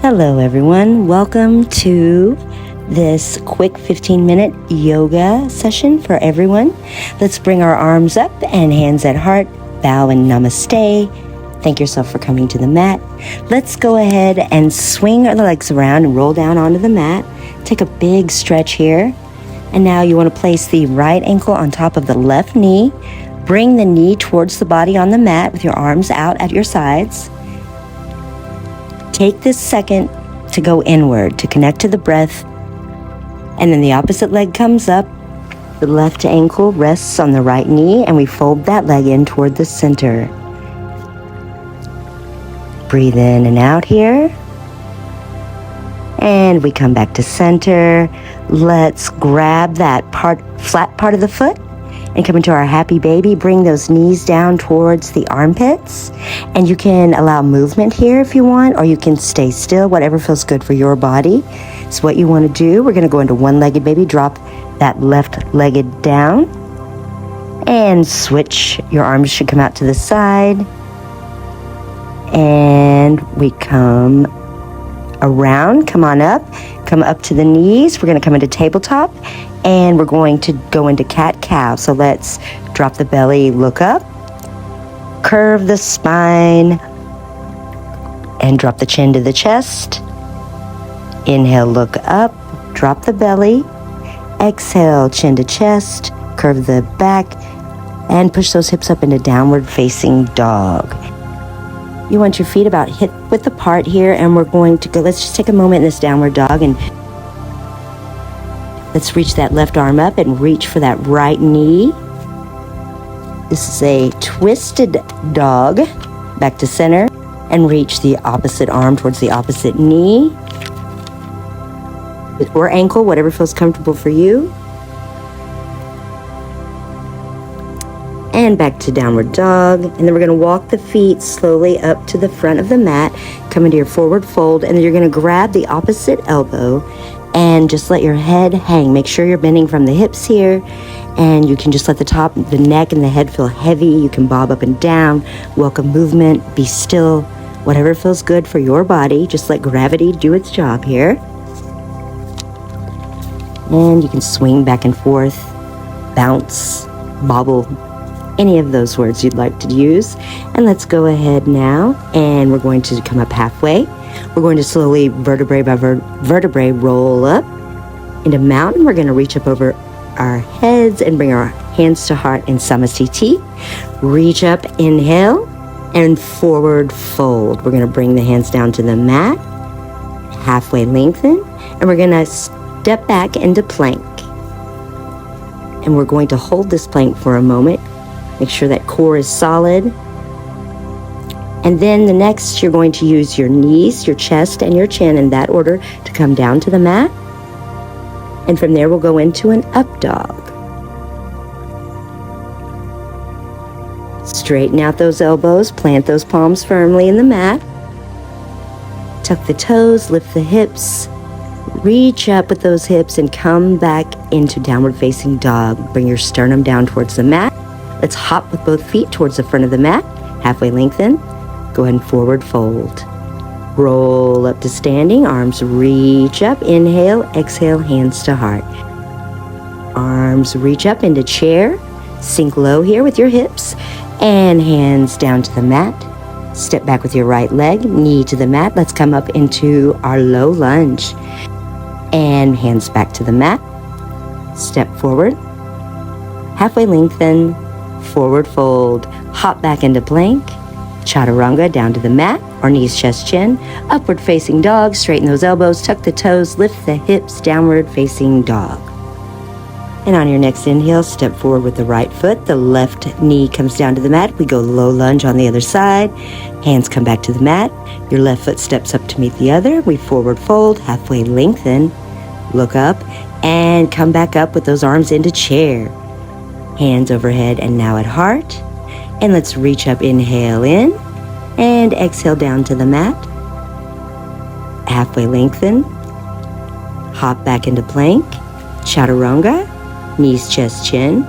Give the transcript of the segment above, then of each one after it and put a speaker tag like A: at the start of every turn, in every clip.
A: Hello everyone, welcome to this quick 15-minute yoga session for everyone. Let's bring our arms up and hands at heart, bow and namaste. Thank yourself for coming to the mat. Let's go ahead and swing our legs around and roll down onto the mat. Take a big stretch here. And now you want to place the right ankle on top of the left knee. Bring the knee towards the body on the mat with your arms out at your sides. Take this second to go inward, to connect to the breath. And then the opposite leg comes up. The left ankle rests on the right knee, and we fold that leg in toward the center. Breathe in and out here. And we come back to center. Let's grab that flat part of the foot and come into our happy baby. Bring those knees down towards the armpits. And you can allow movement here if you want, or you can stay still, whatever feels good for your body. It's what you want to do. We're going to go into one-legged baby. Drop that left-legged down. And switch. Your arms should come out to the side. And we come around. Come on up. Come up to the knees. We're going to come into tabletop. And we're going to go into cat-cow. So let's drop the belly, look up, curve the spine, and drop the chin to the chest. Inhale, look up, drop the belly. Exhale, chin to chest, curve the back, and push those hips up into downward facing dog. You want your feet about hip width apart here, and we're going to go, let's just take a moment in this downward dog and let's reach that left arm up and reach for that right knee. This is a twisted dog. Back to center and reach the opposite arm towards the opposite knee or ankle, whatever feels comfortable for you. And back to downward dog. And then we're going to walk the feet slowly up to the front of the mat. Come into your forward fold, and then you're going to grab the opposite elbow and just let your head hang. Make sure you're bending from the hips here, and you can just let the neck and the head feel heavy. You can bob up and down, welcome movement, be still, whatever feels good for your body. Just let gravity do its job here. And you can swing back and forth, bounce, bobble, any of those words you'd like to use. And let's go ahead now, and we're going to come up halfway. We're going to slowly vertebrae by vertebrae roll up into mountain. We're going to reach up over our heads and bring our hands to heart in Samasthiti. Reach up, inhale, and forward fold. We're going to bring the hands down to the mat, halfway lengthen, and we're going to step back into plank. And we're going to hold this plank for a moment. Make sure that core is solid. And then the next, you're going to use your knees, your chest, and your chin in that order to come down to the mat. And from there, we'll go into an up dog. Straighten out those elbows, plant those palms firmly in the mat. Tuck the toes, lift the hips, reach up with those hips, and come back into downward facing dog. Bring your sternum down towards the mat. Let's hop with both feet towards the front of the mat, halfway lengthen. Go ahead and forward fold. Roll up to standing, arms reach up, inhale, exhale, hands to heart. Arms reach up into chair, sink low here with your hips, and hands down to the mat. Step back with your right leg, knee to the mat. Let's come up into our low lunge. And hands back to the mat. Step forward, halfway lengthen, forward fold, hop back into plank. Chaturanga down to the mat, or knees, chest, chin. Upward facing dog, straighten those elbows, tuck the toes, lift the hips, downward facing dog. And on your next inhale, step forward with the right foot. The left knee comes down to the mat. We go low lunge on the other side. Hands come back to the mat. Your left foot steps up to meet the other. We forward fold, halfway lengthen, look up, and come back up with those arms into chair. Hands overhead and now at heart. And let's reach up, inhale in, and exhale down to the mat. Halfway lengthen. Hop back into plank. Chaturanga, knees, chest, chin.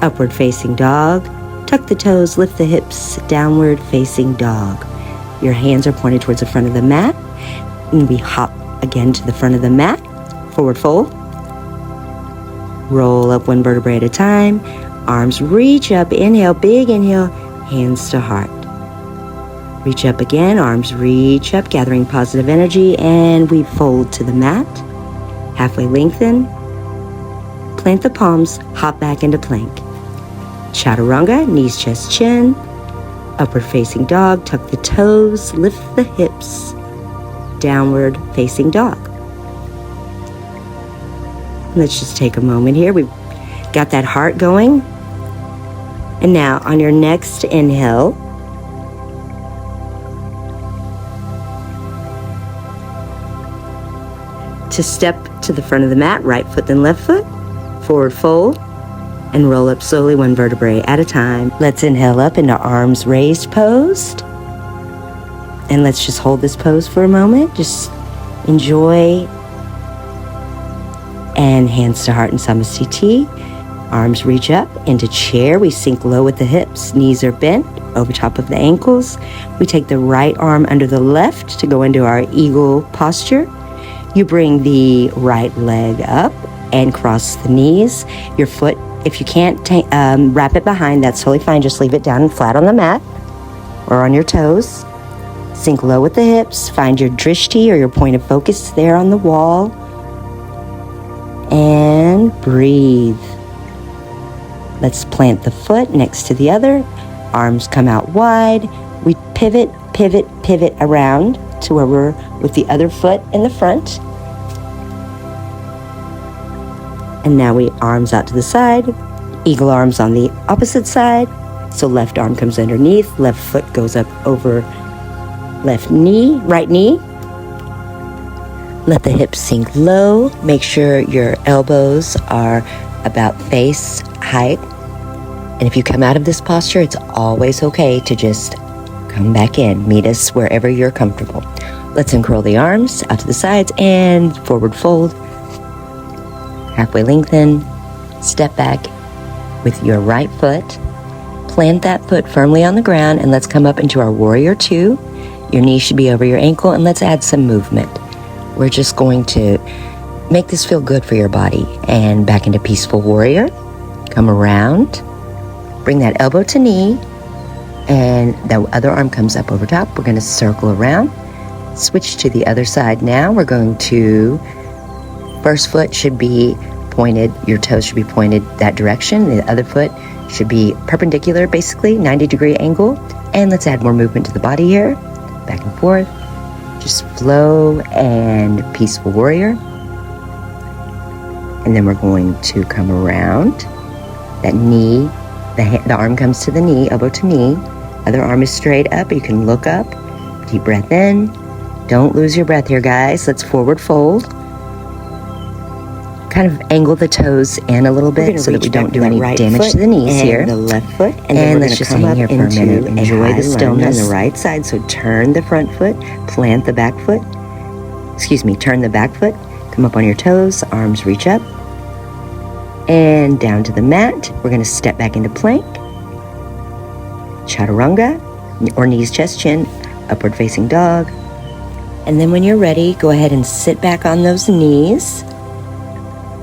A: Upward facing dog. Tuck the toes, lift the hips, downward facing dog. Your hands are pointed towards the front of the mat. And we hop again to the front of the mat. Forward fold. Roll up one vertebrae at a time. Arms reach up. Inhale, big inhale. Hands to heart. Reach up again. Arms reach up, gathering positive energy. And we fold to the mat. Halfway lengthen. Plant the palms. Hop back into plank. Chaturanga, knees, chest, chin. Upward facing dog. Tuck the toes. Lift the hips. Downward facing dog. Let's just take a moment here. We've got that heart going. And now on your next inhale, to step to the front of the mat, right foot then left foot, forward fold, and roll up slowly one vertebrae at a time. Let's inhale up into arms raised pose. And let's just hold this pose for a moment. Just enjoy. And hands to heart in Samasthiti. Arms reach up into chair. We sink low with the hips. Knees are bent over top of the ankles. We take the right arm under the left to go into our eagle posture. You bring the right leg up and cross the knees. Your foot, if you can't wrap it behind, that's totally fine. Just leave it down and flat on the mat or on your toes. Sink low with the hips. Find your drishti or your point of focus there on the wall. And breathe. Let's plant the foot next to the other. Arms come out wide. We pivot, pivot, pivot around to where we're with the other foot in the front. And now we arms out to the side. Eagle arms on the opposite side. So left arm comes underneath. Left foot goes up over left knee, right knee. Let the hips sink low. Make sure your elbows are about face height. And if you come out of this posture, it's always okay to just come back in. Meet us wherever you're comfortable. Let's uncurl the arms out to the sides and forward fold. Halfway lengthen. Step back with your right foot. Plant that foot firmly on the ground and let's come up into our warrior two. Your knee should be over your ankle and let's add some movement. We're just going to make this feel good for your body. And back into peaceful warrior. Come around. Bring that elbow to knee. And the other arm comes up over top. We're going to circle around. Switch to the other side now. We're going to, first foot should be pointed. Your toes should be pointed that direction. The other foot should be perpendicular, basically, 90-degree angle. And let's add more movement to the body here. Back and forth. Just flow and peaceful warrior. And then we're going to come around. That knee, the arm comes to the knee, elbow to knee. Other arm is straight up. You can look up. Deep breath in. Don't lose your breath here, guys. Let's forward fold. Kind of angle the toes in a little bit so that we don't do any damage to the knees here. The left foot, and then let's just hang here for a minute. Enjoy the stillness on the right side. So turn the front foot, plant the back foot. Turn the back foot. Come up on your toes. Arms reach up and down to the mat. We're going to step back into plank. Chaturanga or knees, chest, chin, upward facing dog. And then when you're ready, go ahead and sit back on those knees.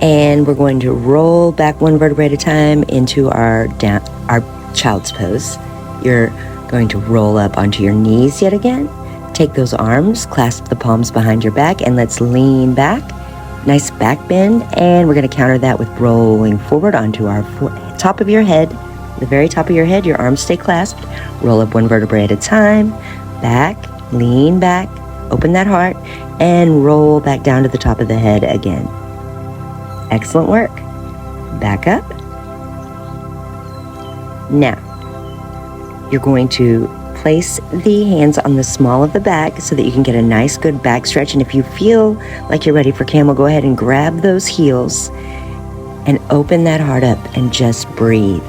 A: And we're going to roll back one vertebrae at a time into our child's pose. You're going to roll up onto your knees yet again. Take those arms, clasp the palms behind your back, and let's lean back. Nice back bend. And we're going to counter that with rolling forward onto our top of your head. The very top of your head, your arms stay clasped. Roll up one vertebrae at a time. Back, lean back, open that heart, and roll back down to the top of the head again. Excellent work. Back up. Now, you're going to place the hands on the small of the back so that you can get a nice good back stretch. And if you feel like you're ready for camel, go ahead and grab those heels and open that heart up and just breathe.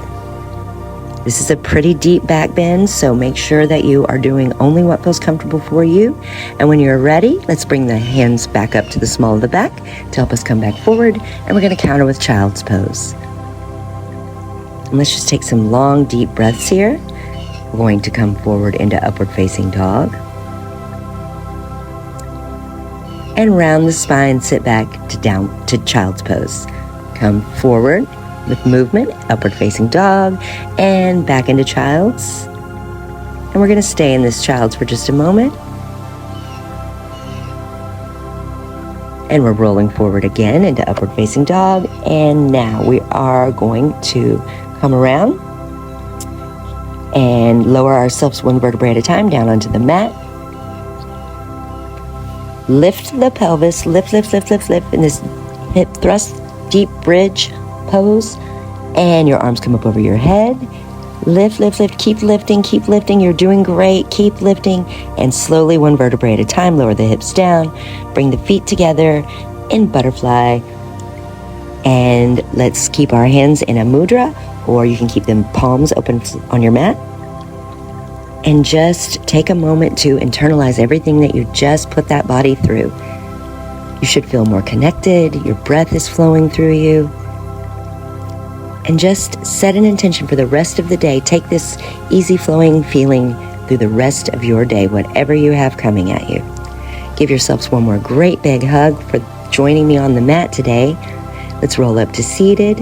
A: This is a pretty deep back bend, so make sure that you are doing only what feels comfortable for you. And when you're ready, let's bring the hands back up to the small of the back to help us come back forward. And we're going to counter with child's pose. And let's just take some long, deep breaths here. We're going to come forward into upward facing dog. and round the spine, sit back to down to child's pose. Come forward with movement, upward facing dog, and back into child's. And we're going to stay in this child's for just a moment. And we're rolling forward again into upward facing dog. And now we are going to come around and lower ourselves one vertebrae at a time down onto the mat. Lift the pelvis, lift in this hip thrust, deep bridge pose. And your arms come up over your head. Lift, keep lifting. You're doing great. Keep lifting. And slowly, one vertebrae at a time, lower the hips down. Bring the feet together in butterfly. And let's keep our hands in a mudra, or you can keep them palms open on your mat. And just take a moment to internalize everything that you just put that body through. You should feel more connected. Your breath is flowing through you. And just set an intention for the rest of the day. Take this easy flowing feeling through the rest of your day, whatever you have coming at you. Give yourselves one more great big hug for joining me on the mat today. Let's roll up to seated.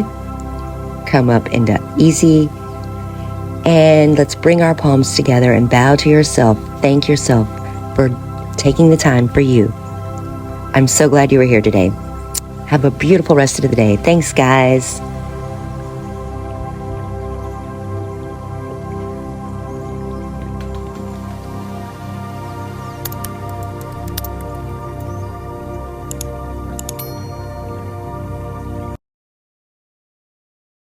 A: Come up into easy. And let's bring our palms together and bow to yourself. Thank yourself for taking the time for you. I'm so glad you were here today. Have a beautiful rest of the day. Thanks, guys.